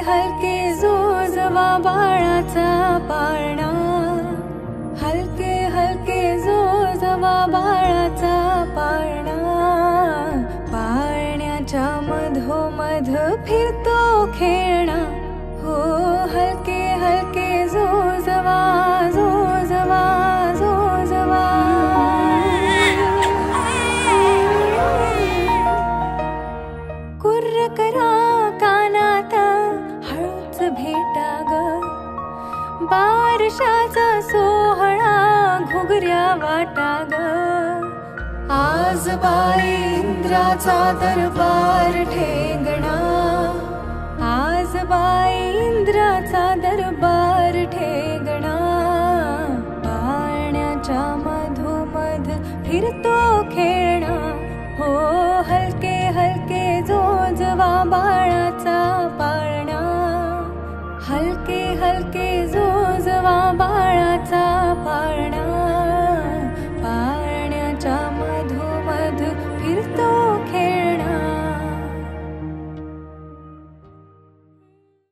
हलके जो जवा बाळाचा पाळणा, हलके हलके जो जवा बाळाचा पाळणा, पाळण्याच्या मधोमध फिरतो खेळणा, हो हलके हलके जो जवा जो जवा जो जवा. कुर्र करा कानात हळूच भेटा ग, बारशाचा सोहळा घुगऱ्या वाटा ग. आज बाई इंद्राचा दरबार ठेंगणा, आज बाई इंद्राचा दरबार ठेंगणा, पाळण्याच्या मधोमध फिरतो खेळणा, हो